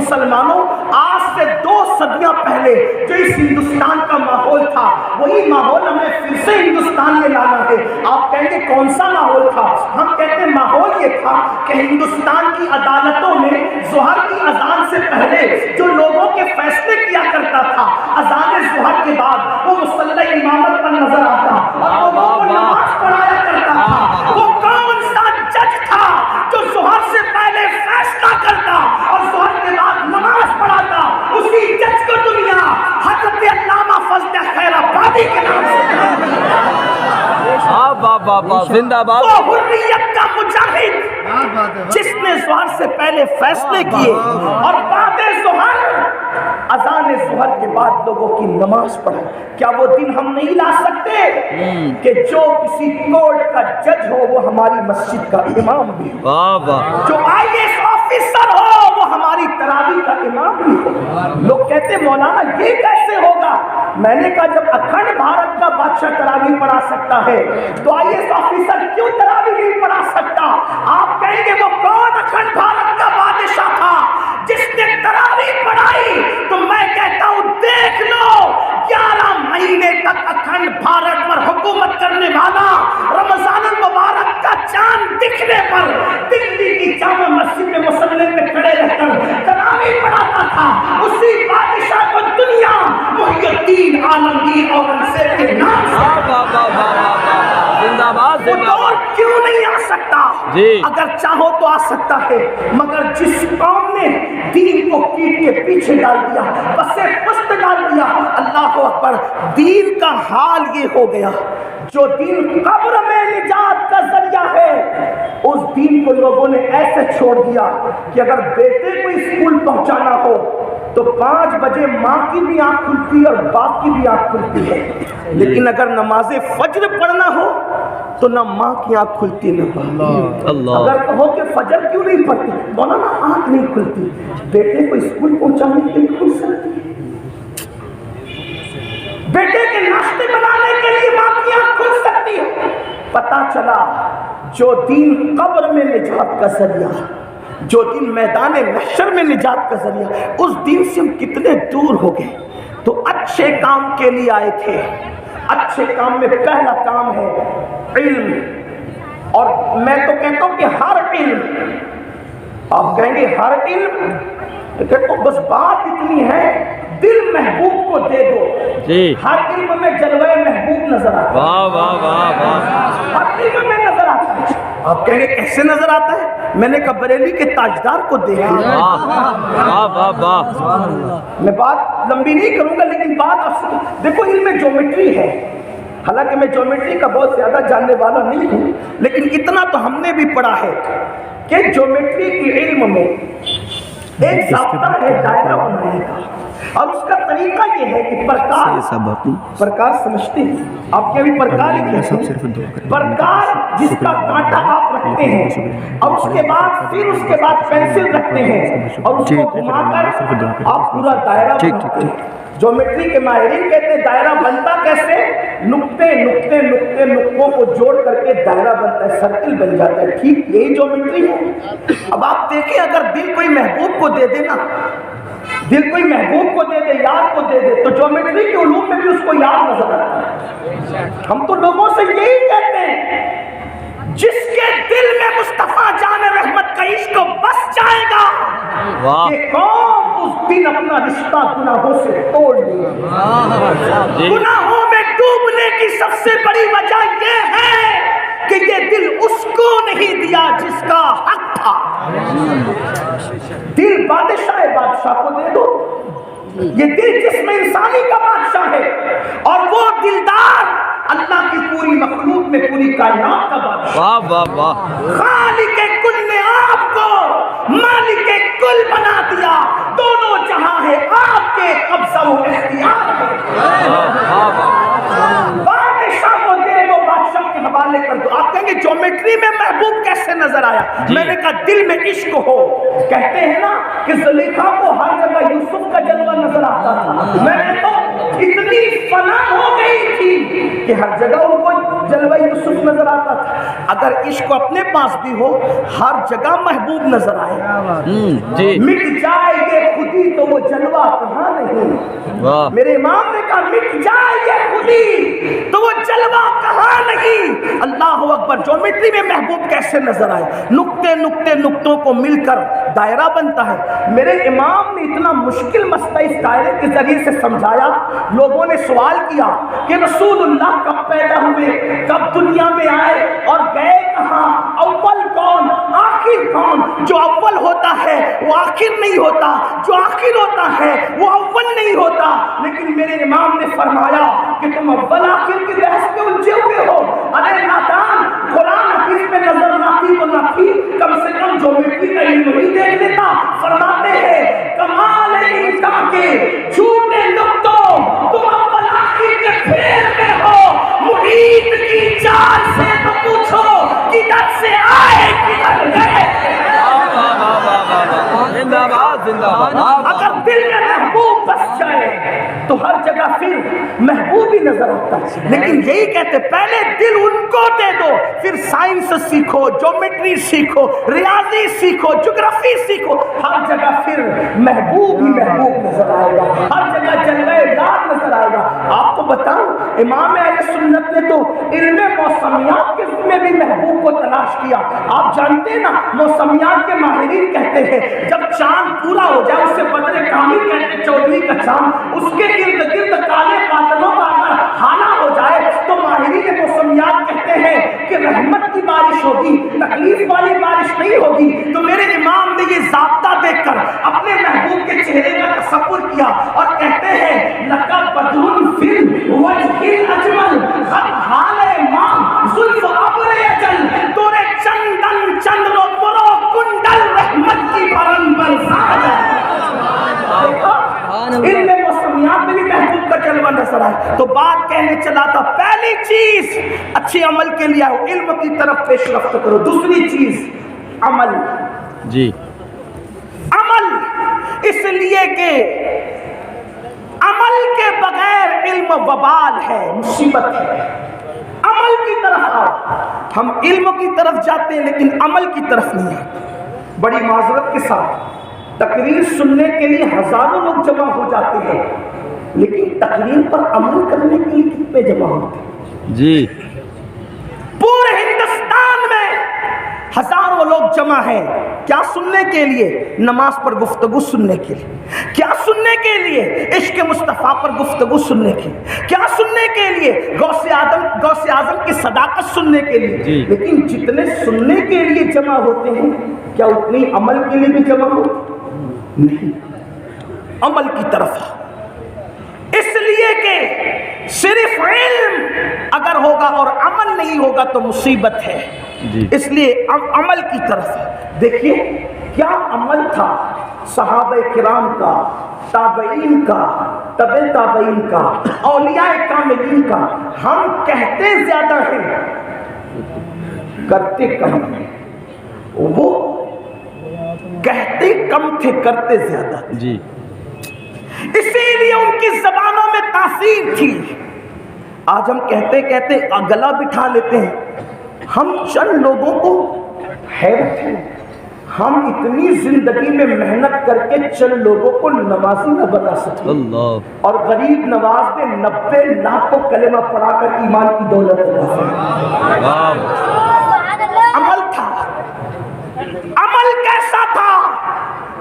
مسلمانوں آج سے 2 صدیاں پہلے جو اس ہندوستان کا ماحول تھا وہی ماحول ہمیں پھر سے ہندوستان میں لانا ہے۔ آپ کہیں گے کون سا ماحول تھا؟ ہم کہتے ہیں ماحول یہ تھا کہ ہندوستان کی عدالتوں میں ظہر کی اذان سے پہلے جو لوگوں کے فیصلے کیا کرتا تھا، اذان ظہر کے بعد وہ مصلی امامت پر نظر آتا اور لوگوں کو نماز پڑھایا کرتا تھا۔ وہ کون سا جج تھا جو ظہر سے پہلے فیصلہ کرتا اور ظہر کے بعد نماز پڑھاتا؟ اسی جج کو دنیا حضرت علامہ فضل خیر آبادی کے نام سے زندہ باد، وہ حریت کا مجاہد جس نے ظہر سے پہلے فیصلے کیے اور بعد ظہر اذان ظہر کے بعد لوگوں کی نماز پڑھا۔ کیا وہ دن ہم نہیں لا سکتے کہ جو کسی کورٹ کا جج ہو وہ ہماری مسجد کا امام بھی ہو، جو IAS آفیسر ہو وہ ہماری تراویح کا امام بھی ہو؟ لوگ کہتے مولانا یہ کیسے ہوگا؟ میں نے کہا جب اکھنڈ بھارت کا بادشاہ تراویح پڑھا سکتا ہے تو IAS آفیسر کیوں تراویح نہیں پڑھا سکتا؟ آپ کہیں گے وہ کون اکھنڈ بھارت کا بادشاہ تھا جس نے تراویح پڑھائی؟ تو میں کہتا ہوں دیکھ لو 11 مہینے تک اکھنڈ بھارت پر حکومت کرنے والا رمضان المبارک کا چاند دکھنے پر دلی کی جامع مسجد میں مصلی میں کھڑے رہ کر تراویح پڑھاتا تھا۔ اسی بادشاہ کو دنیا محی الدین عالمگیر اورنگزیب کے نام سے زندہ باد، وہ دور کیوں نہیں آ سکتا؟ اگر چاہو تو آ سکتا ہے، مگر جس قوم نے دین کو کیٹ کے پیچھے ڈال دیا، پسے پست ڈال دیا، اللہ اکبر، دین کا حال یہ ہو گیا جو دین قبر میں نجات کا ذریعہ ہے اس دین کو لوگوں نے ایسے چھوڑ دیا کہ اگر بیٹے کو اسکول پہنچانا ہو تو 5 بجے ماں کی بھی آنکھ کھلتی ہے اور باپ کی بھی آنکھ کھلتی ہے، لیکن اگر نماز فجر پڑھنا ہو تو نہ ماں کی آنکھ کھلتی نہ باپ۔ اگر کہو کہ فجر کیوں نہیں پڑھتی، مولانا آنکھ نہیں کھلتی، بیٹے کو اسکول پہنچانے کے لیے کھل سکتی ہے، بیٹے کے ناشتے بنانے کے لیے ماں کی آنکھ کھل سکتی ہے۔ پتہ چلا جو دین قبر میں نجات کا ذریعہ، جو دین میدان محشر میں نجات کا ذریعہ، اس دین سے ہم کتنے دور ہو گئے۔ تو اچھے کام کے لیے آئے تھے، اچھے کام میں پہلا کام ہے علم، اور میں تو کہتا ہوں کہ ہر علم، آپ کہیں گے ہر علم، تو بس بات اتنی ہے دل محبوب کو دے دو۔ ہر علم میں جلوہ محبوب نظر آتا ہے، ہر علم میں نظر آتا ہے۔ آپ کہیں گے کیسے نظر آتا ہے؟ میں نے کہا بریلی کے تاجدار کو دیکھا۔ میں بات لمبی نہیں کروں گا لیکن بات دیکھو، علم میں جیومیٹری ہے، حالانکہ میں جیومیٹری کا بہت زیادہ جاننے والا نہیں ہوں، لیکن اتنا تو ہم نے بھی پڑھا ہے کہ جیومیٹری کی علم میں ایک ضابطہ ہے دائرہ بنانے کا، اور اس کا طریقہ یہ ہے کہ پرکار سمجھتے ہیں آپ کے ابھی پرکار ہی کہتے ہیں، پرکار جس کا کانٹا آپ رکھتے ہیں اور اس کے بعد پینسل رکھتے ہیں اور اس کو گھما کر آپ پورا دائرہ بناتے ہیں۔ جیومیٹری کے ماہرین کہتے ہیں دائرہ بنتا کیسے؟ نقطوں کو جوڑ کر کے دائرہ بنتا ہے، سرکل بن جاتا ہے۔ ٹھیک یہی جیومیٹری ہے۔ اب آپ دیکھیں اگر دل کوئی محبوب کو دے دے نا، دل کوئی محبوب کو دے دے، یار کو دے دے، تو جیومیٹری کے علوم میں بھی اس کو یاد نظر آتا ہے۔ ہم تو لوگوں سے یہی کہتے ہیں جس کے دل میں مصطفیٰ جان رحمت کا عشق بس جائے گا کہ قوم اس دن اپنا رشتہ گناہوں سے توڑ لے۔ گناہوں میں ڈوبنے کی سب سے بڑی وجہ یہ ہے کہ یہ دل اس کو نہیں دیا جس کا حق تھا۔ دل بادشاہ کو دے دو، یہ دل جسم انسانی کا بادشاہ ہے، اور وہ دلدار اللہ کی پوری مخلوق میں پوری کائنات کا بادشاہ۔ خالق کل نے آپ کو مالک کل بنا دیا، دونوں جہاں ہے آپ کے قبضہ و اختیار ہے۔ بادشاہ کو دے دو، بادشاہ کے حوالے کر دو۔ آپ کہیں گے جیومیٹری میں محبوب کیسے نظر آیا؟ میں نے کہا دل میں عشق ہو۔ کہتے ہیں نا کہ زلیخا کو ہر جگہ یوسف کا جلوہ نظر آتا تھا، میں نے تو اتنی فنا ہو گئی تھی کہ ہر جگہ ان کو جلوہ یوسف نظر آتا تھا. اگر عشق اپنے پاس بھی ہو ہر جگہ محبوب نظر آئے. مٹ جائے یہ خودی تو وہ جلوہ کہاں نہیں. میرے امام نے کہا مٹ جائے یہ خودی تو وہ جلوہ کہاں نہیں. اللہ اکبر. جیومیٹری میں محبوب کیسے نظر آئے. نقطے نقطے نقطوں کو مل کر دائرہ بنتا ہے. میرے امام نے اتنا مشکل مسئلہ اس دائرے کے ذریعے سے سمجھایا. لوگوں نے سوال کیا کہ رسول اللہ کب پیدا ہوئے, کب دنیا میں آئے اور گئے کہاں, اول کون آخر کون. جو اول ہوتا ہے وہ آخر نہیں ہوتا, جو آخر ہوتا ہے وہ اول نہیں ہوتا. لیکن میرے امام نے فرمایا کہ تم اول آخر کی بحث میں الجھے ہوئے ہو. ارے نادان, قرآن حدیث میں نظر نہ تھی تو نہ تھی, کم سے کم جیومیٹری کا علم نہیں دیکھ لیتا. فرماتے ہیں کمال انسان کے جھوٹے نقطوں تم اول آخر کے پھیر میں ہو. محیط کی چال سے تو پوچھو کدھر سے آئے کدھر گئے. اگر دل میں محبوب بس جائے تو ہر جگہ پھر محبوب ہی نظر آتا. لیکن یہی کہتے پہلے دل ان کو دے دو, پھر سائنس سیکھو, جیومیٹری سیکھو, ریاضی سیکھو, جغرافی سیکھو, ہر جگہ پھر محبوب ہی محبوب نظر آئے گا, ہر جگہ جلوہ یار نظر آئے گا. آپ کو بتاؤں امام اہل سنت نے تو علم موسمیات کے میں بھی محبوب کو تلاش کیا. آپ جانتے ہیں نا موسمیات کے ماہرین کہتے ہیں جب چاند پورا ہو جائے, اسے بدر کامی کہتے ہیں, چودھری کا چاند, اس کے ارد گرد کالے بادلوں کا اگر حالا ہو جائے تو ماہرین موسمیات کہتے ہیں کہ رحمت کی بارش ہوگی, تکلیف والی بارش نہیں ہوگی. تو میرے امام نے یہ ضابطہ دیکھ کر اپنے محبوب کے چہرے کا تصور کیا اور کہتے ہیں لقد بدر فی الوجہ الاجمل خط حال امام زلف ابر اجل تورے چندن چندر و برو کنڈل رحمت کی برن برساد. علم موسمیات میں بھی محبوب کا جلوہ نظر آئے. تو بات کہنے چلا تھا پہلی چیز اچھے عمل کے لیے آؤ, علم کی طرف پیش رفت کرو. دوسری چیز عمل. جی عمل اس لیے کہ عمل کے بغیر علم وبال ہے, مصیبت ہے. عمل کی طرف آؤ. ہم علم کی طرف جاتے ہیں لیکن عمل کی طرف نہیں آتے. بڑی معذرت کے ساتھ تقریر سننے کے لیے ہزاروں لوگ جمع ہو جاتے ہیں, لیکن تقریر پر عمل کرنے کے لیے کتنے جمع ہوتے ہیں؟ جی پورے ہندوستان میں ہزاروں لوگ جمع ہیں. کیا سننے کے لیے؟ نماز پر گفتگو سننے کے لیے. کیا سننے کے لیے؟ عشق مصطفیٰ پر گفتگو سننے کے لیے. کیا سننے کے لیے؟ غوث اعظم کی صداقت سننے کے لیے. لیکن جتنے سننے کے لیے جمع ہوتے ہیں کیا اتنی عمل کے لیے بھی جمع ہوتے ہیں؟ نہیں. عمل کی طرف اس لیے کہ صرف علم اگر ہوگا اور عمل نہیں ہوگا تو مصیبت ہے. اس لیے عمل کی طرف دیکھیے کیا عمل تھا صحابہ کرام کا, تابعین کا, تبع تابعین کا, اولیاء کاملین کا. ہم کہتے زیادہ ہیں کرتے کم ہیں. وہ کہتے کم تھے کرتے زیادہ تھے. جی اسی لیے ان کی زبانوں میں تاثیر تھی. آج ہم کہتے کہتے گلا بٹھا لیتے ہیں. ہم چند لوگوں کو حیرت ہے, ہم اتنی زندگی میں محنت کر کے چند لوگوں کو نمازی نہ بنا سکتے, اور غریب نواز نے 90 لاکھ کو کلمہ پڑھا کر ایمان کی دولت عمل تھا. عمل کیسا تھا؟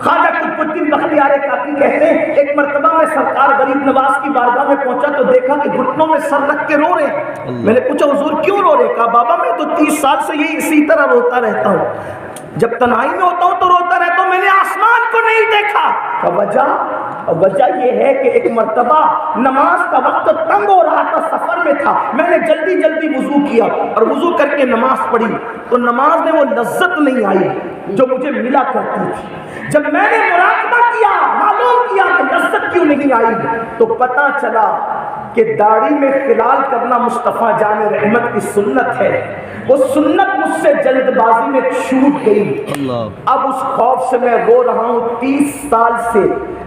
خواجہ قطب الدین بختیار کاکی کہتے ہیں ایک مرتبہ میں سرکار غریب نواز کی بارگاہ میں پہنچا تو دیکھا کہ گھٹنوں میں سر رکھ کے رو رہے ہیں. میں نے پوچھا حضور کیوں رو رہے؟ کہا بابا میں تو 30 سال سے یہ اسی طرح روتا رہتا ہوں, جب تنہائی میں ہوتا ہوں تو روتا رہتا ہوں, میں نے آسمان کو نہیں دیکھا. وجہ یہ ہے کہ ایک مرتبہ نماز کا وقت تنگ ہو رہا تھا, سفر میں تھا, میں نے جلدی جلدی وضو کیا اور وضو کر کے نماز پڑھی تو نماز میں وہ لذت نہیں آئی جو مجھے ملا کرتی تھی. جب میں نے مراقبہ کیا, معلوم کیا کہ لذت کیوں نہیں آئی, تو پتہ چلا کہ داڑھی میں خلال کرنا مصطفیٰ جان رحمت کی سنت ہے. وہ سنت مجھ سے جلد بازی میں چھوٹ گئی. اب اس خوف سے میں رو رہا ہوں 30 سال سے.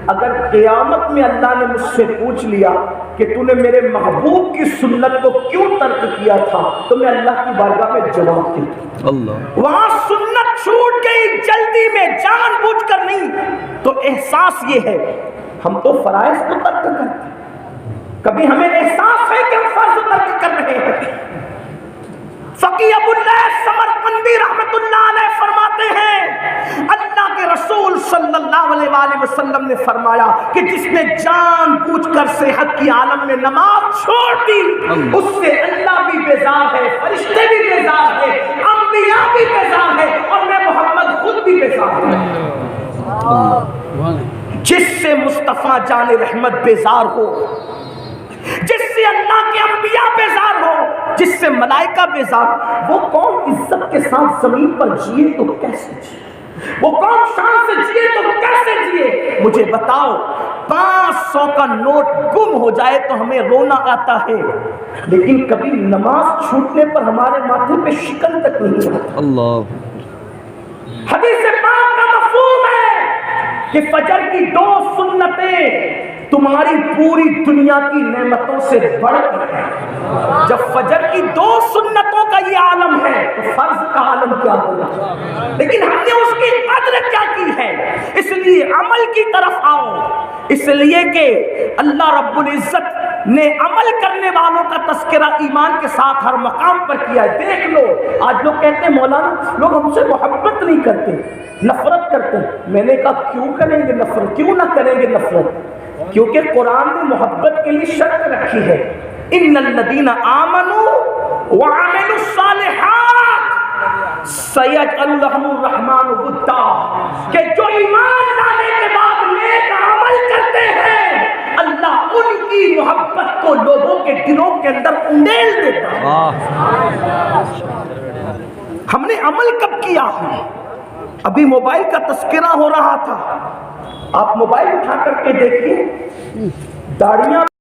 اگر قیامت میں اللہ نے مجھ سے پوچھ لیا کہ کہ تو نے میرے محبوب کی سنت کو کیوں ترک کیا تھا، تو میں اللہ کی بارگاہ میں جواب دیتا اللہ، وہاں سنت چھوٹ گئی جلدی میں، جان بوجھ کر نہیں، تو احساس یہ ہے ہم تو فرائض کو ترک کرتے ہیں، کبھی ہمیں احساس ہے کہ ہم فرض ترک کر رہے ہیں۔ فقی ابو اللہ سمرقندی رحمت اللہ علیہ فرماتے ہیں اللہ کے رسول صلی اللہ علیہ وآلہ وسلم نے فرمایا کہ جس نے جان بوجھ کر صحت کی عالم میں نماز چھوڑ دی اس سے اللہ بھی بیزار ہے، فرشتے بھی بیزار ہے، انبیاء بھی بیزار ہے، اور میں محمد خود بھی بیزار ہوں۔ جس سے مصطفیٰ جان رحمت بیزار ہو، جس سے اللہ کے انبیاء بیزار ہو، جس سے ملائکہ بیزار ہو، وہ قوم عزت کے ساتھ زمین پر جیے تو کیسے جیے، وہ قوم شان سے جیے تو کیسے جیے؟ مجھے بتاؤ، 500 کا نوٹ گم ہو جائے تو ہمیں رونا آتا ہے، لیکن کبھی نماز چھوٹنے پر ہمارے ماتھے پہ شکن تک نہیں آتا۔ اللہ، حدیث پاک کا مفہوم ہے کہ فجر کی 2 سنتیں تمہاری پوری دنیا کی نعمتوں سے بڑھ کر ہے۔ جب فجر کی 2 سنتوں کا یہ عالم ہے تو فرض کا عالم کیا ہوگا؟ لیکن ہم نے اس کی قدر کیا کی ہے؟ اس لیے عمل کی طرف آؤ، اس لیے کہ اللہ رب العزت نے عمل کرنے والوں کا تذکرہ ایمان کے ساتھ ہر مقام پر کیا ہے۔ دیکھ لو، آج لوگ کہتے ہیں مولانا لوگ ہم سے محبت نہیں کرتے، نفرت کرتے ہیں۔ میں نے کہا کیوں کریں گے نفرت، کیوں نہ کریں گے نفرت؟ کیونکہ قرآن نے محبت کے لیے شرط رکھی ہے، ان الذین آمنوا وعملوا الصالحات سیجعل لهم الرحمن ودا، کہ جو ایمان لانے کے بعد نیک عمل کرتے ہیں اللہ ان کی محبت کو لوگوں کے دلوں کے اندر انڈیل دیتا ہے۔ ہم نے عمل کب کیا ہے؟ ابھی موبائل کا تذکرہ ہو رہا تھا، آپ موبائل اٹھا کر کے دیکھیے، داڑیاں